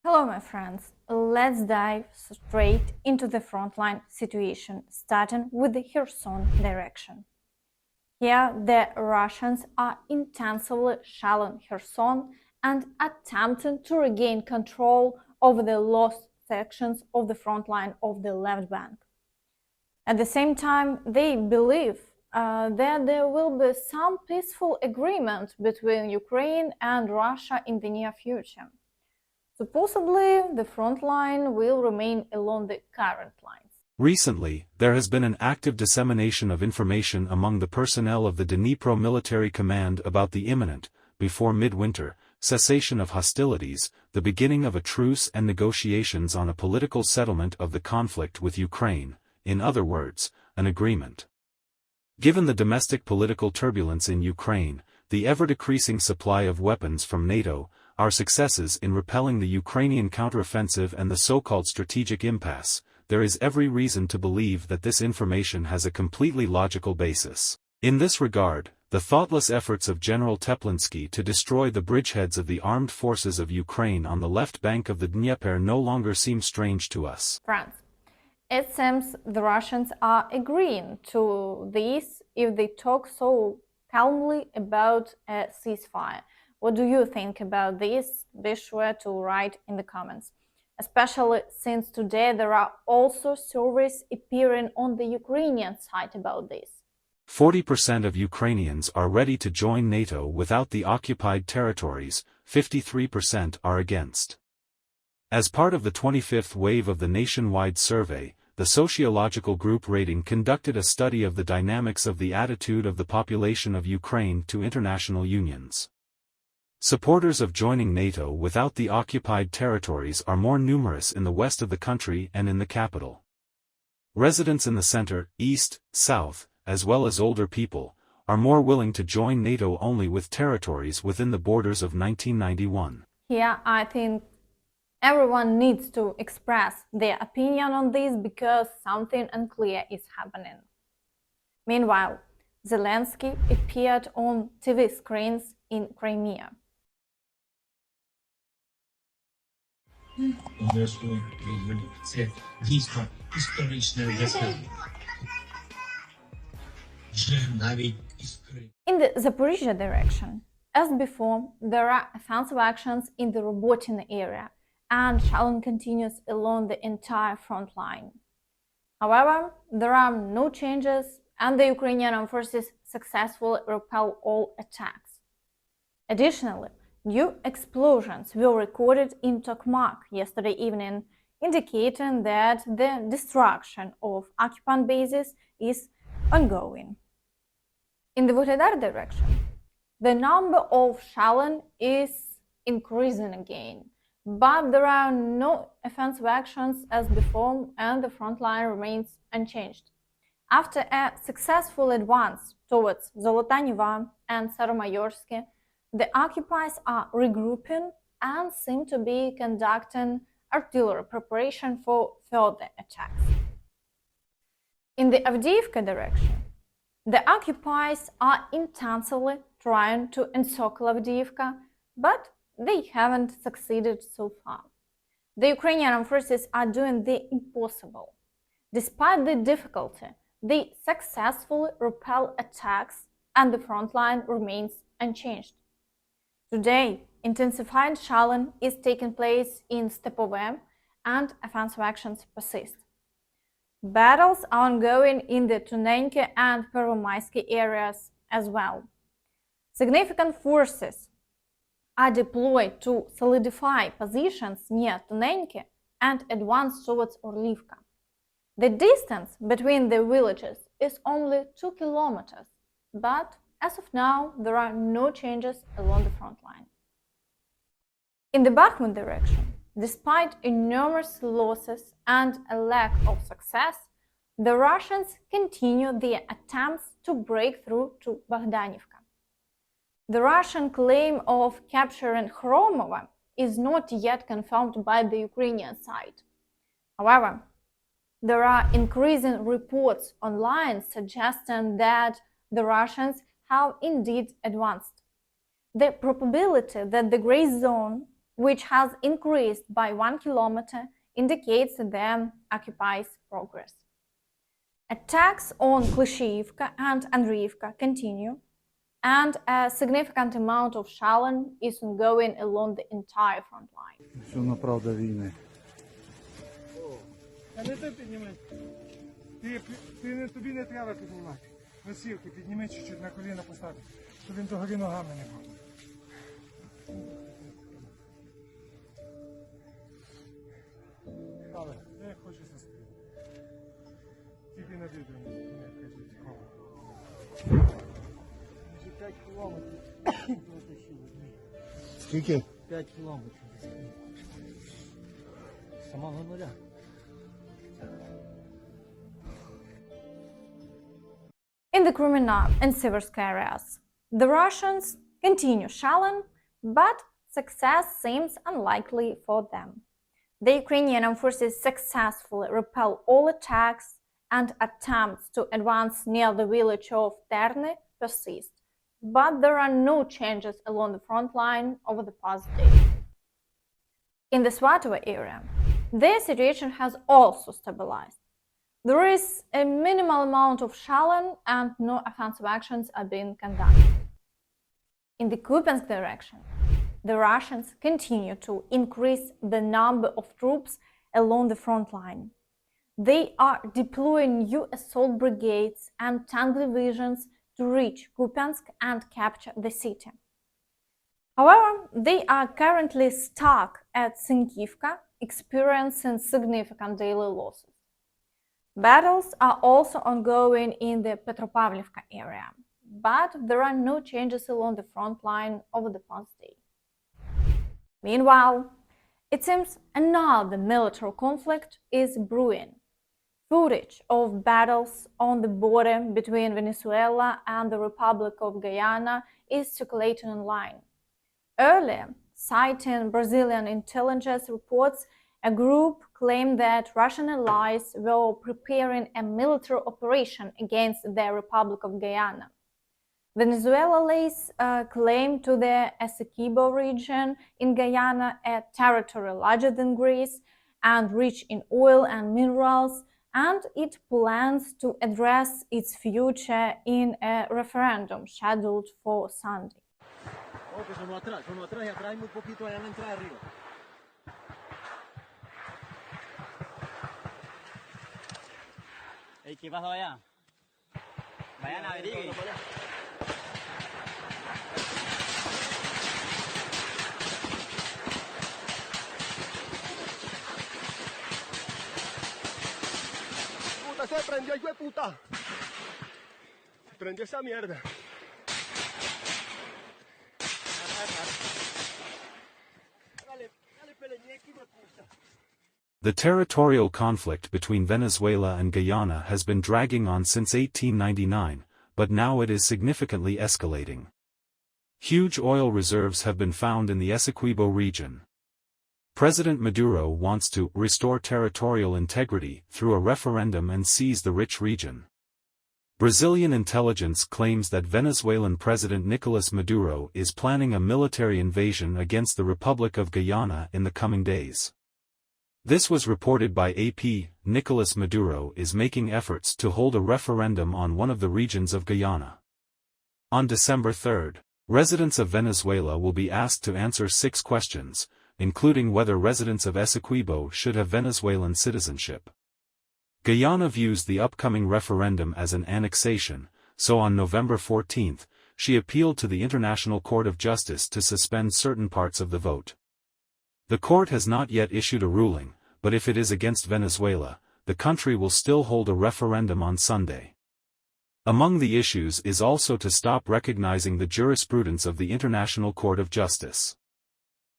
Hello my friends, let's dive straight into the frontline situation, starting with the Kherson direction. Here the Russians are intensively shelling Kherson and attempting to regain control over the lost sections of the front line of the left bank. At the same time, they believe that there will be some peaceful agreement between Ukraine and Russia in the near future. Supposedly, the front line will remain along the current lines. Recently, there has been an active dissemination of information among the personnel of the Dnipro Military Command about the imminent, before midwinter, cessation of hostilities, the beginning of a truce and negotiations on a political settlement of the conflict with Ukraine, in other words, an agreement. Given the domestic political turbulence in Ukraine, the ever-decreasing supply of weapons from NATO, our successes in repelling the Ukrainian counteroffensive and the so-called strategic impasse, there is every reason to believe that this information has a completely logical basis. In this regard, the thoughtless efforts of General Teplinsky to destroy the bridgeheads of the armed forces of Ukraine on the left bank of the Dnieper no longer seem strange to us. France. It seems the Russians are agreeing to this if they talk so calmly about a ceasefire. What do you think about this? Be sure to write in the comments. Especially since today there are also surveys appearing on the Ukrainian side about this. 40% of Ukrainians are ready to join NATO without the occupied territories, 53% are against. As part of the 25th wave of the nationwide survey, the sociological group Rating conducted a study of the dynamics of the attitude of the population of Ukraine to international unions. Supporters of joining NATO without the occupied territories are more numerous in the west of the country and in the capital. Residents in the center, east, south, as well as older people, are more willing to join NATO only with territories within the borders of 1991. Here, I think everyone needs to express their opinion on this because something unclear is happening. Meanwhile, Zelensky appeared on TV screens in Crimea. In the Zaporizhzhia direction, as before, there are offensive actions in the Robotyne area, and shelling continues along the entire front line. However, there are no changes, and the Ukrainian Armed Forces successfully repel all attacks. Additionally, new explosions were recorded in Tokmak yesterday evening, indicating that the destruction of occupant bases is ongoing. In the Vuhledar direction, the number of shelling is increasing again, but there are no offensive actions as before and the front line remains unchanged. After a successful advance towards Zolota and Staromayorsk, the occupiers are regrouping and seem to be conducting artillery preparation for further attacks. In the Avdiivka direction, the occupiers are intensively trying to encircle Avdiivka, but they haven't succeeded so far. The Ukrainian Armed Forces are doing the impossible. Despite the difficulty, they successfully repel attacks and the front line remains unchanged. Today, intensified shelling is taking place in Stepove and offensive actions persist. Battles are ongoing in the Tonenke and Pervomaiske areas as well. Significant forces are deployed to solidify positions near Tonenke and advance towards Orlivka. The distance between the villages is only 2 kilometers, but as of now, there are no changes along the front line. In the Bakhmut direction, despite enormous losses and a lack of success, the Russians continue their attempts to break through to Bogdanivka. The Russian claim of capturing Khromove is not yet confirmed by the Ukrainian side. However, there are increasing reports online suggesting that the Russians have indeed advanced. The probability that the gray zone which has increased by 1 kilometer, indicates the occupiers' progress. Attacks on Klishchiivka and Avdiivka continue, and a significant amount of shelling is ongoing along the entire front line. Що правда війни. Тобі не треба піднімати. Носілки підніми чуть-чуть на коліна поставити, щоб він догори ногами не був. Але, як хочеш заспів. Тільки на відео не кажіть кого. 5 кілометрів. Скільки? 5 кілометрів. Самого нуля. In the Krimenna and Siversk areas, the Russians continue shelling, but success seems unlikely for them. The Ukrainian Armed Forces successfully repel all attacks, and attempts to advance near the village of Terne persist, but there are no changes along the front line over the past day. In the Svatove area, the situation has also stabilized. There is a minimal amount of shelling and no offensive actions are being conducted. In the Kupiansk direction, the Russians continue to increase the number of troops along the front line. They are deploying new assault brigades and tank divisions to reach Kupiansk and capture the city. However, they are currently stuck at Synkivka, experiencing significant daily losses. Battles are also ongoing in the Petropavlivka area, but there are no changes along the front line over the past day. Meanwhile, it seems another military conflict is brewing. Footage of battles on the border between Venezuela and the Republic of Guyana is circulating online. Earlier, citing Brazilian intelligence reports, a group claimed that Russian allies were preparing a military operation against the Republic of Guyana. Venezuela lays claim to the Essequibo region in Guyana, a territory larger than Greece and rich in oil and minerals, and it plans to address its future in a referendum scheduled for Sunday. Sono atrás y atrás muy poquito allá en la entrada arriba. Ey, ¿qué pasó allá? Vayan a averiguar. Puta, se prendió, hijo de puta. Se prendió esa mierda. The territorial conflict between Venezuela and Guyana has been dragging on since 1899, but now it is significantly escalating. Huge oil reserves have been found in the Essequibo region. President Maduro wants to restore territorial integrity through a referendum and seize the rich region. Brazilian intelligence claims that Venezuelan President Nicolas Maduro is planning a military invasion against the Republic of Guyana in the coming days. This was reported by AP. Nicolas Maduro is making efforts to hold a referendum on one of the regions of Guyana. On December 3, residents of Venezuela will be asked to answer 6 questions, including whether residents of Essequibo should have Venezuelan citizenship. Guyana views the upcoming referendum as an annexation, so on November 14, she appealed to the International Court of Justice to suspend certain parts of the vote. The court has not yet issued a ruling, but if it is against Venezuela, the country will still hold a referendum on Sunday. Among the issues is also to stop recognizing the jurisprudence of the International Court of Justice.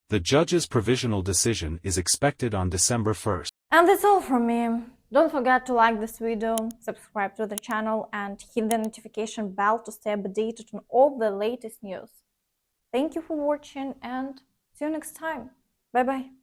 The judge's provisional decision is expected on December 1. And that's all from me. Don't forget to like this video, subscribe to the channel, and hit the notification bell to stay updated on all the latest news. Thank you for watching and see you next time. Bye bye.